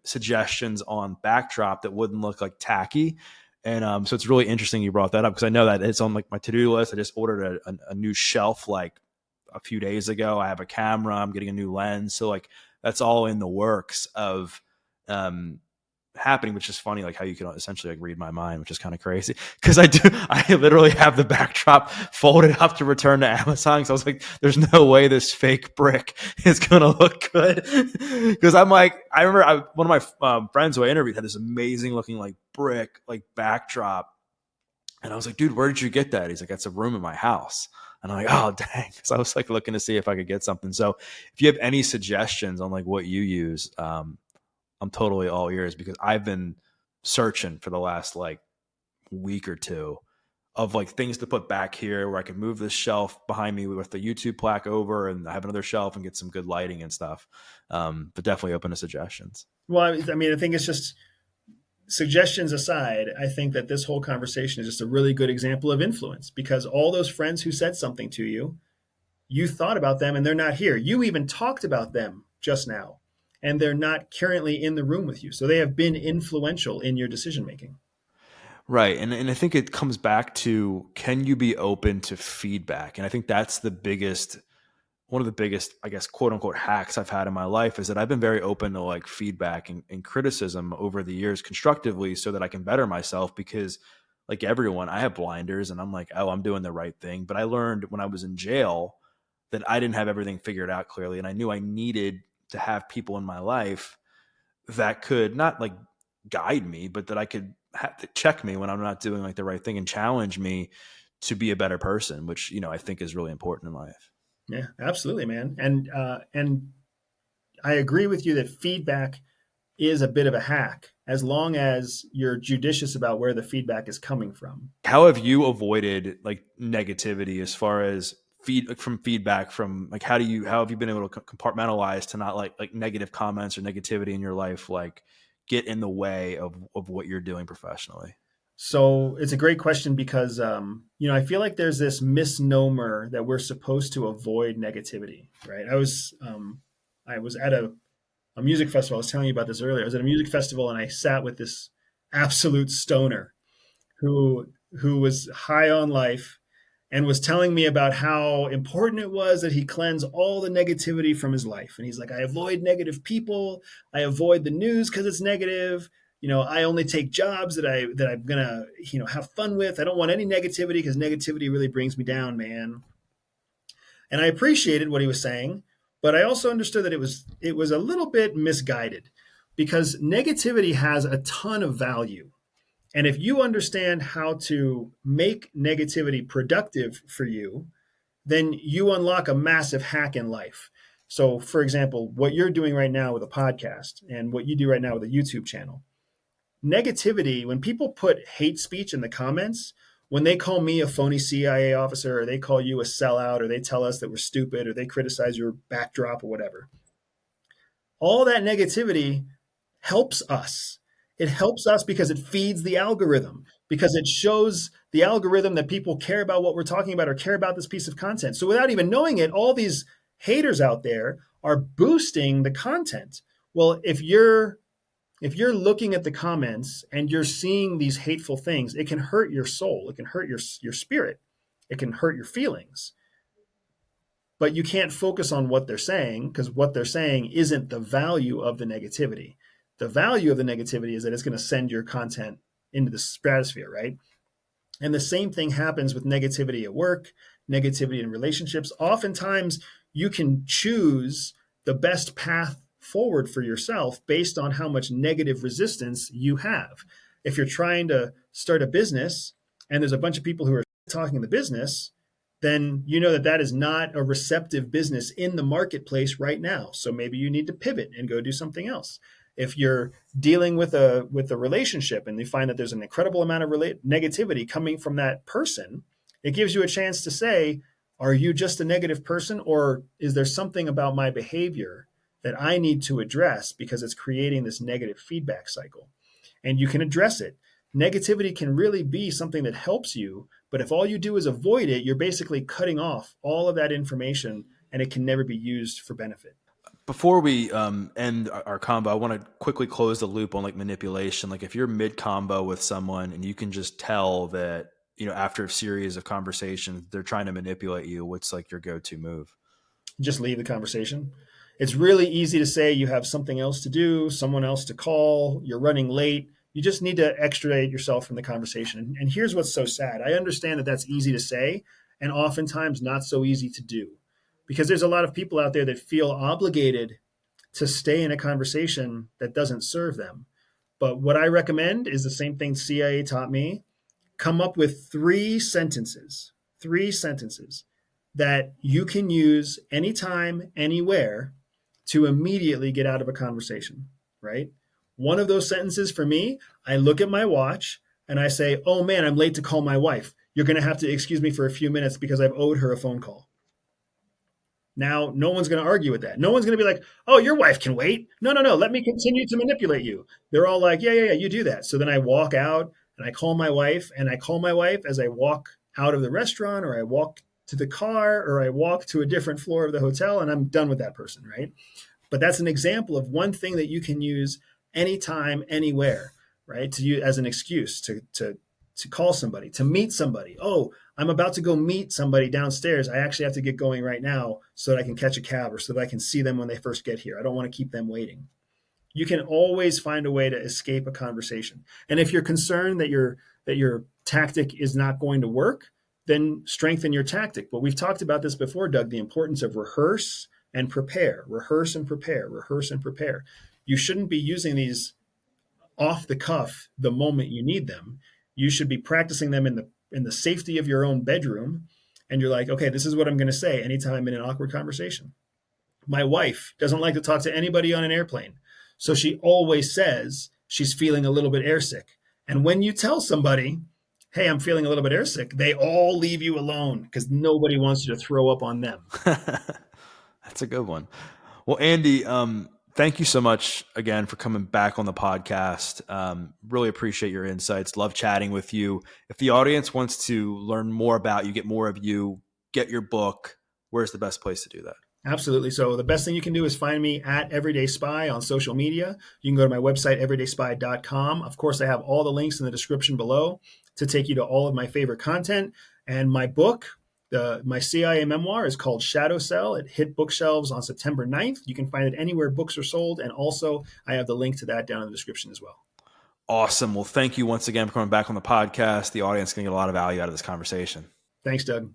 suggestions on backdrop that wouldn't look like tacky. And so it's really interesting you brought that up because I know that it's on like my to-do list. I just ordered a new shelf like a few days ago. I have a camera. I'm getting a new lens. So like that's all in the works of happening, which is funny, like how you can essentially like read my mind, which is kind of crazy because I literally have the backdrop folded up to return to Amazon. So I was like, there's no way this fake brick is going to look good. Because I'm like, I remember one of my friends who I interviewed had this amazing looking like brick, like backdrop. And I was like, dude, where did you get that? He's like, that's a room in my house. And I'm like, oh, dang. So I was like looking to see if I could get something. So if you have any suggestions on like what you use, I'm totally all ears because I've been searching for the last like week or two of like things to put back here where I can move this shelf behind me with the YouTube plaque over and I have another shelf and get some good lighting and stuff. But definitely open to suggestions. Well, I mean, I think it's just suggestions aside, I think that this whole conversation is just a really good example of influence because all those friends who said something to you, you thought about them and they're not here. You even talked about them just now and they're not currently in the room with you. So they have been influential in your decision making. Right. And I think it comes back to, can you be open to feedback? And I think that's one of the biggest, I guess, quote unquote hacks I've had in my life is that I've been very open to like feedback and criticism over the years constructively so that I can better myself because like everyone, I have blinders and I'm like, oh, I'm doing the right thing. But I learned when I was in jail that I didn't have everything figured out clearly. And I knew I needed to have people in my life that could not like guide me, but that I could have to check me when I'm not doing like the right thing and challenge me to be a better person, which, I think is really important in life. Yeah, absolutely, man. And I agree with you that feedback is a bit of a hack as long as you're judicious about where the feedback is coming from. How have you avoided like negativity as far as feedback from like how have you been able to compartmentalize to not like negative comments or negativity in your life like get in the way of what you're doing professionally? So it's a great question because I feel like there's this misnomer that we're supposed to avoid negativity, right? I was at a music festival. I was telling you about this earlier. I was at a music festival and I sat with this absolute stoner who who was high on life and was telling me about how important it was that he cleanse all the negativity from his life. And he's like, I avoid negative people. I avoid the news because it's negative. I only take jobs that I'm gonna, have fun with. I don't want any negativity because negativity really brings me down, man. And I appreciated what he was saying, but I also understood that it was a little bit misguided because negativity has a ton of value. And if you understand how to make negativity productive for you, then you unlock a massive hack in life. So, for example, what you're doing right now with a podcast and what you do right now with a YouTube channel, negativity, when people put hate speech in the comments, when they call me a phony CIA officer, or they call you a sellout, or they tell us that we're stupid, or they criticize your backdrop or whatever, all that negativity helps us. It helps us because it feeds the algorithm, because it shows the algorithm that people care about what we're talking about or care about this piece of content. So without even knowing it, all these haters out there are boosting the content. Well, if you're looking at the comments and you're seeing these hateful things, it can hurt your soul, it can hurt your spirit, it can hurt your feelings. But you can't focus on what they're saying because what they're saying isn't the value of the negativity. The value of the negativity is that it's going to send your content into the stratosphere, right? And the same thing happens with negativity at work, negativity in relationships. Oftentimes, you can choose the best path forward for yourself based on how much negative resistance you have. If you're trying to start a business and there's a bunch of people who are talking the business, then you know that that is not a receptive business in the marketplace right now. So maybe you need to pivot and go do something else. If you're dealing with a relationship and you find that there's an incredible amount of negativity coming from that person, it gives you a chance to say, are you just a negative person, or is there something about my behavior that I need to address because it's creating this negative feedback cycle? And you can address it. Negativity can really be something that helps you, but if all you do is avoid it, you're basically cutting off all of that information and it can never be used for benefit. Before we end our combo, I want to quickly close the loop on like manipulation. Like if you're mid combo with someone and you can just tell that, after a series of conversations, they're trying to manipulate you, what's like your go-to move? Just leave the conversation. It's really easy to say you have something else to do, someone else to call, you're running late. You just need to extradite yourself from the conversation. And here's what's so sad. I understand that that's easy to say and oftentimes not so easy to do because there's a lot of people out there that feel obligated to stay in a conversation that doesn't serve them. But what I recommend is the same thing CIA taught me. Come up with three sentences that you can use anytime, anywhere to immediately get out of a conversation, right? One of those sentences for me, I look at my watch and I say, oh man, I'm late to call my wife. You're going to have to excuse me for a few minutes because I've owed her a phone call. Now, no one's going to argue with that. No one's going to be like, oh, your wife can wait. No, no, no. Let me continue to manipulate you. They're all like, yeah, yeah, yeah, you do that. So then I walk out and I call my wife, and I call my wife as I walk out of the restaurant, or I walk to the car, or I walk to a different floor of the hotel, and I'm done with that person, right? But that's an example of one thing that you can use anytime, anywhere, right? To use as an excuse to call somebody, to meet somebody. Oh, I'm about to go meet somebody downstairs. I actually have to get going right now so that I can catch a cab or so that I can see them when they first get here. I don't want to keep them waiting. You can always find a way to escape a conversation. And if you're concerned that your tactic is not going to work, then strengthen your tactic. But we've talked about this before, Doug, the importance of rehearse and prepare, rehearse and prepare, rehearse and prepare. You shouldn't be using these off the cuff the moment you need them. You should be practicing them in the safety of your own bedroom. And you're like, okay, this is what I'm going to say anytime in an awkward conversation. My wife doesn't like to talk to anybody on an airplane. So she always says she's feeling a little bit airsick. And when you tell somebody, hey, I'm feeling a little bit airsick, they all leave you alone because nobody wants you to throw up on them. That's a good one. Well, Andy, thank you so much again for coming back on the podcast. Really appreciate your insights. Love chatting with you. If the audience wants to learn more about you, get more of you, get your book, where's the best place to do that? Absolutely. So the best thing you can do is find me at Everyday Spy on social media. You can go to my website, everydayspy.com. Of course, I have all the links in the description below to take you to all of my favorite content. And my book, my CIA memoir, is called Shadow Cell. It hit bookshelves on September 9th. You can find it anywhere books are sold. And also, I have the link to that down in the description as well. Awesome. Well, thank you once again for coming back on the podcast. The audience is going to get a lot of value out of this conversation. Thanks, Doug.